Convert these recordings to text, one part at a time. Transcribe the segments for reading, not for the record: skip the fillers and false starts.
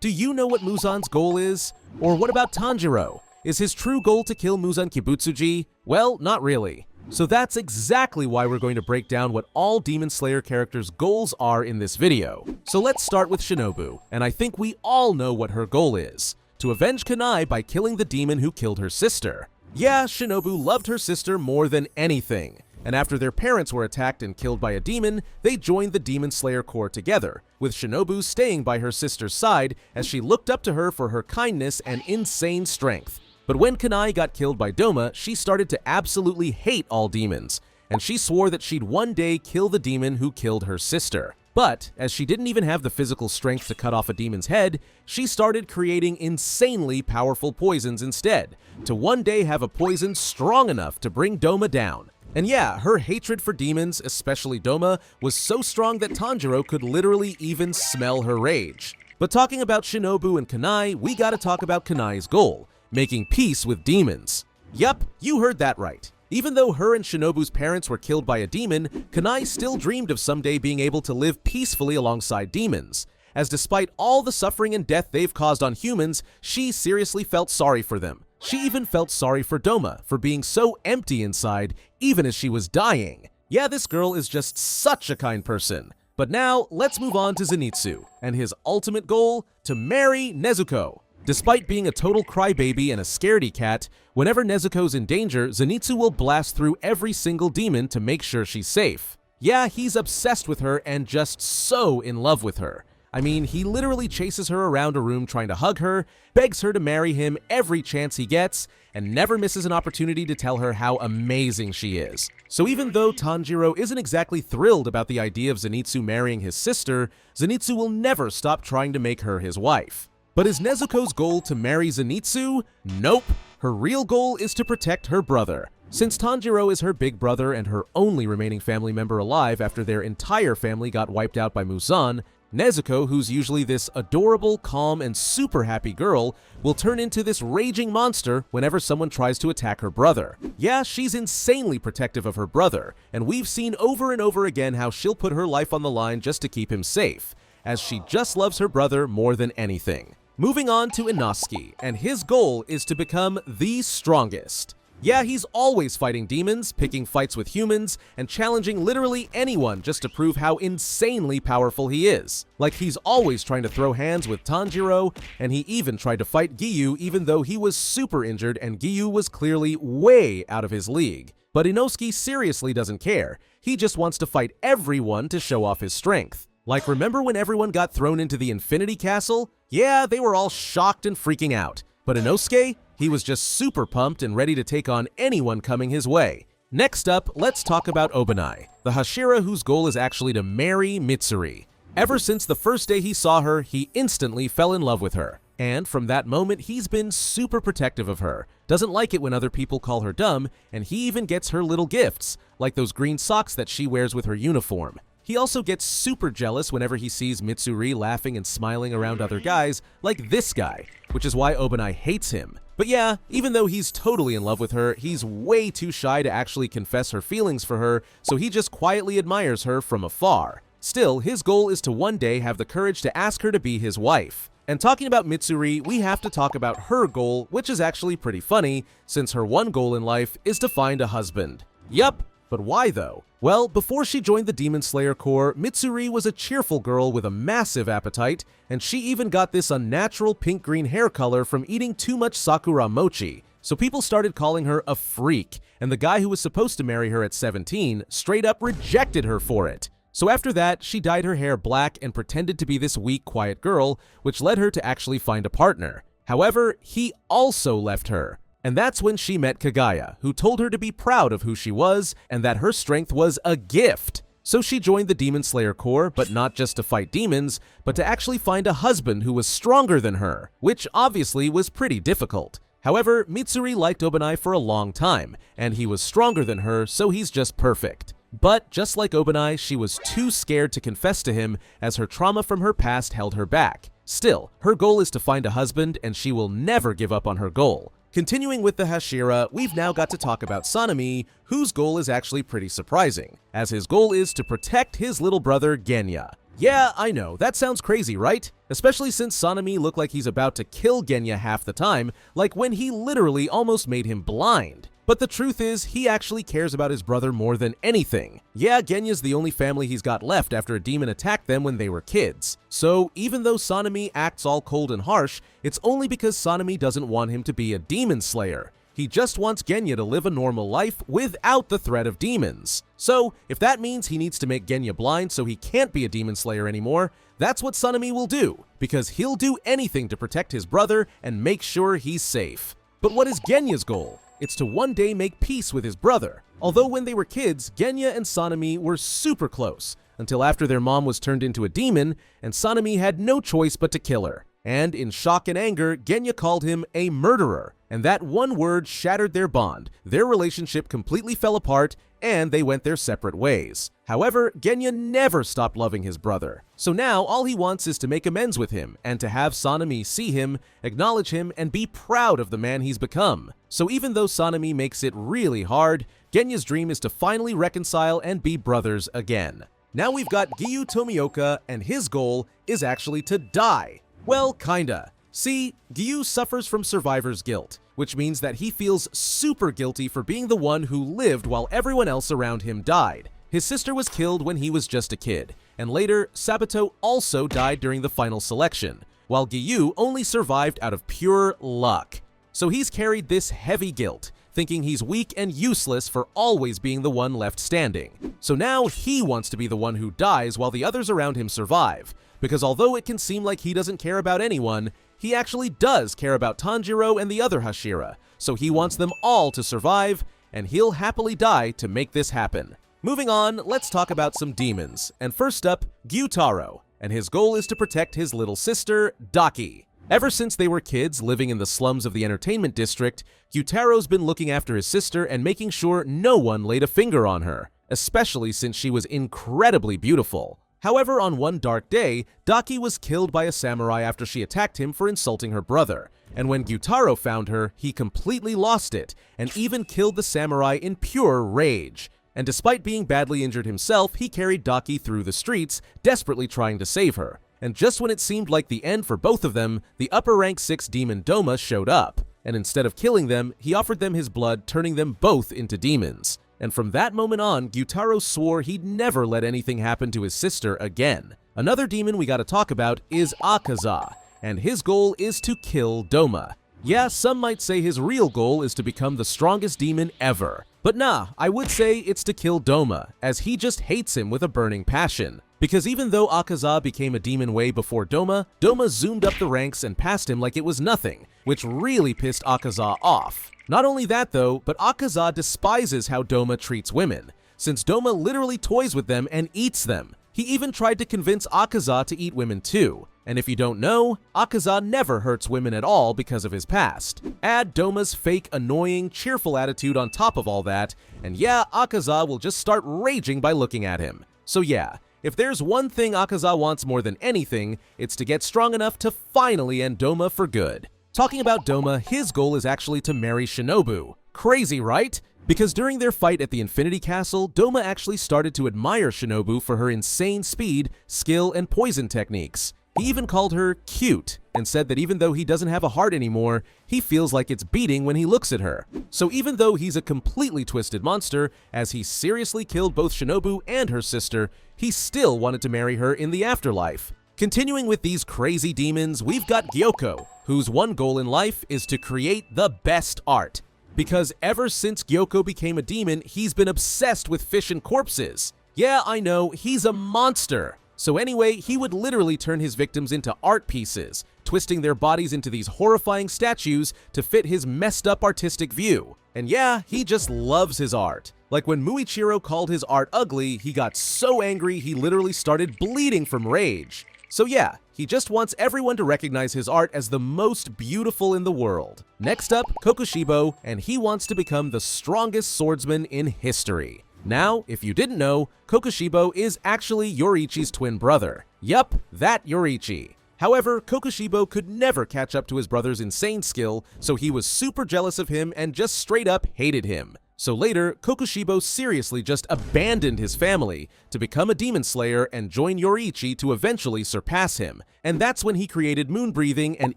Do you know what Muzan's goal is? Or what about Tanjiro? Is his true goal to kill Muzan Kibutsuji? Well, not really. So that's exactly why we're going to break down what all Demon Slayer characters' goals are in this video. So let's start with Shinobu, and I think we all know what her goal is: to avenge Kunai by killing the demon who killed her sister. Yeah, Shinobu loved her sister more than anything, and after their parents were attacked and killed by a demon, they joined the Demon Slayer Corps together, with Shinobu staying by her sister's side as she looked up to her for her kindness and insane strength. But when Kunai got killed by Doma, she started to absolutely hate all demons, and she swore that she'd one day kill the demon who killed her sister. But, as she didn't even have the physical strength to cut off a demon's head, she started creating insanely powerful poisons instead, to one day have a poison strong enough to bring Doma down. And yeah, her hatred for demons, especially Doma, was so strong that Tanjiro could literally even smell her rage. But talking about Shinobu and Kunai, we gotta talk about Kunai's goal: making peace with demons. Yup, you heard that right. Even though her and Shinobu's parents were killed by a demon, Kunai still dreamed of someday being able to live peacefully alongside demons, as despite all the suffering and death they've caused on humans, she seriously felt sorry for them. She even felt sorry for Doma for being so empty inside, even as she was dying. Yeah, this girl is just such a kind person. But now, let's move on to Zenitsu, and his ultimate goal: to marry Nezuko. Despite being a total crybaby and a scaredy cat, whenever Nezuko's in danger, Zenitsu will blast through every single demon to make sure she's safe. Yeah, he's obsessed with her and just so in love with her. I mean, he literally chases her around a room trying to hug her, begs her to marry him every chance he gets, and never misses an opportunity to tell her how amazing she is. So even though Tanjiro isn't exactly thrilled about the idea of Zenitsu marrying his sister, Zenitsu will never stop trying to make her his wife. But is Nezuko's goal to marry Zenitsu? Nope. Her real goal is to protect her brother. Since Tanjiro is her big brother and her only remaining family member alive after their entire family got wiped out by Muzan, Nezuko, who's usually this adorable, calm, and super happy girl, will turn into this raging monster whenever someone tries to attack her brother. Yeah, she's insanely protective of her brother, and we've seen over and over again how she'll put her life on the line just to keep him safe, as she just loves her brother more than anything. Moving on to Inosuke, and his goal is to become the strongest. Yeah, he's always fighting demons, picking fights with humans, and challenging literally anyone just to prove how insanely powerful he is. Like, he's always trying to throw hands with Tanjiro, and he even tried to fight Giyu even though he was super injured and Giyu was clearly way out of his league. But Inosuke seriously doesn't care. He just wants to fight everyone to show off his strength. Like, remember when everyone got thrown into the Infinity Castle? Yeah, they were all shocked and freaking out. But Inosuke? He was just super pumped and ready to take on anyone coming his way. Next up, let's talk about Obanai, the Hashira whose goal is actually to marry Mitsuri. Ever since the first day he saw her, he instantly fell in love with her. And from that moment, he's been super protective of her, doesn't like it when other people call her dumb, and he even gets her little gifts, like those green socks that she wears with her uniform. He also gets super jealous whenever he sees Mitsuri laughing and smiling around other guys, like this guy, which is why Obanai hates him. But yeah, even though he's totally in love with her, he's way too shy to actually confess her feelings for her, so he just quietly admires her from afar. Still, his goal is to one day have the courage to ask her to be his wife. And talking about Mitsuri, we have to talk about her goal, which is actually pretty funny, since her one goal in life is to find a husband. Yup. But why though? Well, before she joined the Demon Slayer Corps, Mitsuri was a cheerful girl with a massive appetite, and she even got this unnatural pink-green hair color from eating too much Sakura mochi. So people started calling her a freak, and the guy who was supposed to marry her at 17 straight up rejected her for it. So after that, she dyed her hair black and pretended to be this weak, quiet girl, which led her to actually find a partner. However, he also left her. And that's when she met Kagaya, who told her to be proud of who she was and that her strength was a gift. So she joined the Demon Slayer Corps, but not just to fight demons, but to actually find a husband who was stronger than her, which obviously was pretty difficult. However, Mitsuri liked Obanai for a long time, and he was stronger than her, so he's just perfect. But just like Obanai, she was too scared to confess to him as her trauma from her past held her back. Still, her goal is to find a husband, and she will never give up on her goal. Continuing with the Hashira, we've now got to talk about Sanemi, whose goal is actually pretty surprising, as his goal is to protect his little brother Genya. Yeah, I know, that sounds crazy, right? Especially since Sanemi looked like he's about to kill Genya half the time, like when he literally almost made him blind. But the truth is, he actually cares about his brother more than anything. Yeah, Genya's the only family he's got left after a demon attacked them when they were kids. So even though Sanemi acts all cold and harsh, it's only because Sanemi doesn't want him to be a demon slayer. He just wants Genya to live a normal life without the threat of demons. So, if that means he needs to make Genya blind so he can't be a demon slayer anymore, that's what Sanemi will do, because he'll do anything to protect his brother and make sure he's safe. But what is Genya's goal? It's to one day make peace with his brother. Although when they were kids, Genya and Sanemi were super close, until after their mom was turned into a demon, and Sanemi had no choice but to kill her. And in shock and anger, Genya called him a murderer, and that one word shattered their bond. Their relationship completely fell apart, and they went their separate ways. However, Genya never stopped loving his brother. So now all he wants is to make amends with him, and to have Sanemi see him, acknowledge him, and be proud of the man he's become. So even though Sanemi makes it really hard, Genya's dream is to finally reconcile and be brothers again. Now we've got Giyu Tomioka, and his goal is actually to die. Well, kinda. See, Giyu suffers from survivor's guilt, which means that he feels super guilty for being the one who lived while everyone else around him died. His sister was killed when he was just a kid, and later, Sabato also died during the final selection, while Giyu only survived out of pure luck. So he's carried this heavy guilt, thinking he's weak and useless for always being the one left standing. So now he wants to be the one who dies while the others around him survive, because although it can seem like he doesn't care about anyone, he actually does care about Tanjiro and the other Hashira, so he wants them all to survive, and he'll happily die to make this happen. Moving on, let's talk about some demons, and first up, Gyutaro, and his goal is to protect his little sister, Daki. Ever since they were kids living in the slums of the entertainment district, Gyutaro's been looking after his sister and making sure no one laid a finger on her, especially since she was incredibly beautiful. However, on one dark day, Daki was killed by a samurai after she attacked him for insulting her brother, and when Gyutaro found her, he completely lost it, and even killed the samurai in pure rage. And despite being badly injured himself, he carried Daki through the streets, desperately trying to save her. And just when it seemed like the end for both of them, the upper rank 6 demon Doma showed up, and instead of killing them, he offered them his blood, turning them both into demons. And from that moment on, Gyutaro swore he'd never let anything happen to his sister again. Another demon we gotta talk about is Akaza, and his goal is to kill Doma. Yeah, some might say his real goal is to become the strongest demon ever. But nah, I would say it's to kill Doma, as he just hates him with a burning passion. Because even though Akaza became a demon way before Doma, Doma zoomed up the ranks and passed him like it was nothing, which really pissed Akaza off. Not only that though, but Akaza despises how Doma treats women, since Doma literally toys with them and eats them. He even tried to convince Akaza to eat women too. And if you don't know, Akaza never hurts women at all because of his past. Add Doma's fake, annoying, cheerful attitude on top of all that, and yeah, Akaza will just start raging by looking at him. So yeah, if there's one thing Akaza wants more than anything, it's to get strong enough to finally end Doma for good. Talking about Doma, his goal is actually to marry Shinobu. Crazy, right? Because during their fight at the Infinity Castle, Doma actually started to admire Shinobu for her insane speed, skill, and poison techniques. He even called her cute, and said that even though he doesn't have a heart anymore, he feels like it's beating when he looks at her. So even though he's a completely twisted monster, as he seriously killed both Shinobu and her sister, he still wanted to marry her in the afterlife. Continuing with these crazy demons, we've got Gyokko, whose one goal in life is to create the best art. Because ever since Gyokko became a demon, he's been obsessed with fish and corpses. Yeah, I know, he's a monster. So anyway, he would literally turn his victims into art pieces, twisting their bodies into these horrifying statues to fit his messed up artistic view. And yeah, he just loves his art. Like when Muichiro called his art ugly, he got so angry he literally started bleeding from rage. So yeah, he just wants everyone to recognize his art as the most beautiful in the world. Next up, Kokushibo, and he wants to become the strongest swordsman in history. Now, if you didn't know, Kokushibo is actually Yoriichi's twin brother. Yup, that Yoriichi. However, Kokushibo could never catch up to his brother's insane skill, so he was super jealous of him and just straight up hated him. So later, Kokushibo seriously just abandoned his family to become a demon slayer and join Yoriichi to eventually surpass him, and that's when he created moon breathing and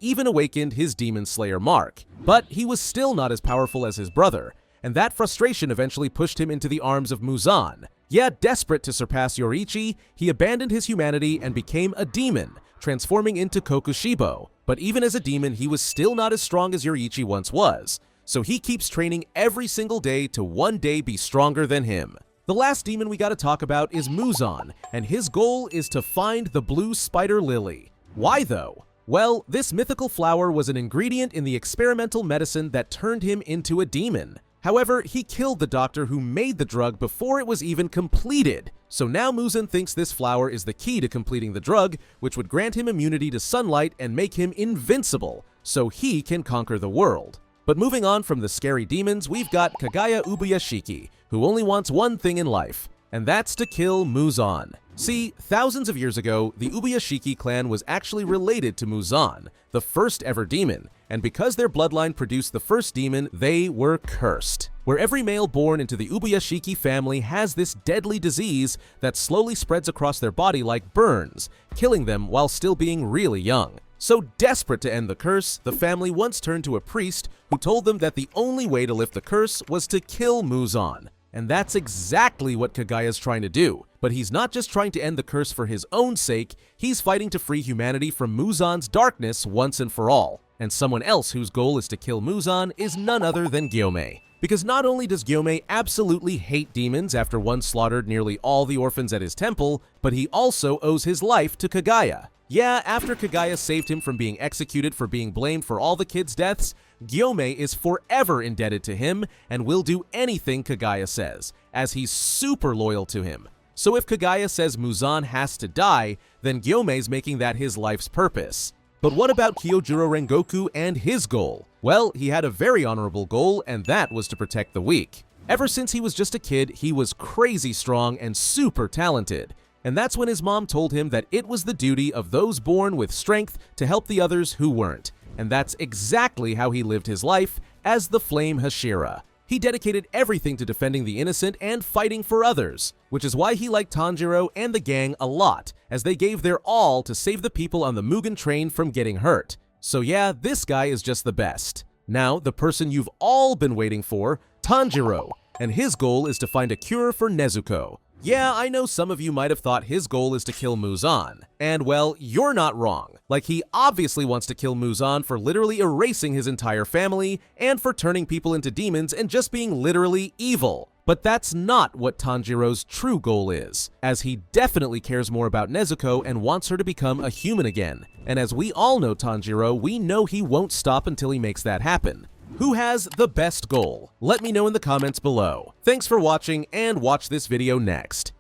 even awakened his demon slayer mark. But he was still not as powerful as his brother, and that frustration eventually pushed him into the arms of Muzan. Yeah, desperate to surpass Yoriichi, he abandoned his humanity and became a demon, transforming into Kokushibo. But even as a demon, he was still not as strong as Yoriichi once was, so he keeps training every single day to one day be stronger than him. The last demon we gotta talk about is Muzan, and his goal is to find the blue spider lily. Why though? Well, this mythical flower was an ingredient in the experimental medicine that turned him into a demon. However, he killed the doctor who made the drug before it was even completed. So now Muzan thinks this flower is the key to completing the drug, which would grant him immunity to sunlight and make him invincible, so he can conquer the world. But moving on from the scary demons, we've got Kaguya Ubuyashiki, who only wants one thing in life, and that's to kill Muzan. See, thousands of years ago, the Ubuyashiki clan was actually related to Muzan, the first ever demon, and because their bloodline produced the first demon, they were cursed, where every male born into the Ubuyashiki family has this deadly disease that slowly spreads across their body like burns, killing them while still being really young. So desperate to end the curse, the family once turned to a priest who told them that the only way to lift the curse was to kill Muzan. And that's exactly what Kaguya's trying to do. But he's not just trying to end the curse for his own sake, he's fighting to free humanity from Muzan's darkness once and for all. And someone else whose goal is to kill Muzan is none other than Gyomei. Because not only does Gyomei absolutely hate demons after one slaughtered nearly all the orphans at his temple, but he also owes his life to Kaguya. Yeah, after Kaguya saved him from being executed for being blamed for all the kids' deaths, Gyomei is forever indebted to him and will do anything Kaguya says, as he's super loyal to him. So if Kaguya says Muzan has to die, then Gyomei's making that his life's purpose. But what about Kyojuro Rengoku and his goal? Well, he had a very honorable goal, and that was to protect the weak. Ever since he was just a kid, he was crazy strong and super talented. And that's when his mom told him that it was the duty of those born with strength to help the others who weren't. And that's exactly how he lived his life as the Flame Hashira. He dedicated everything to defending the innocent and fighting for others, which is why he liked Tanjiro and the gang a lot, as they gave their all to save the people on the Mugen train from getting hurt. So yeah, this guy is just the best. Now, the person you've all been waiting for, Tanjiro, and his goal is to find a cure for Nezuko. Yeah, I know some of you might have thought his goal is to kill Muzan, and well, you're not wrong. Like, he obviously wants to kill Muzan for literally erasing his entire family, and for turning people into demons and just being literally evil. But that's not what Tanjiro's true goal is, as he definitely cares more about Nezuko and wants her to become a human again. And as we all know Tanjiro, we know he won't stop until he makes that happen. Who has the best goal? Let me know in the comments below. Thanks for watching, and watch this video next.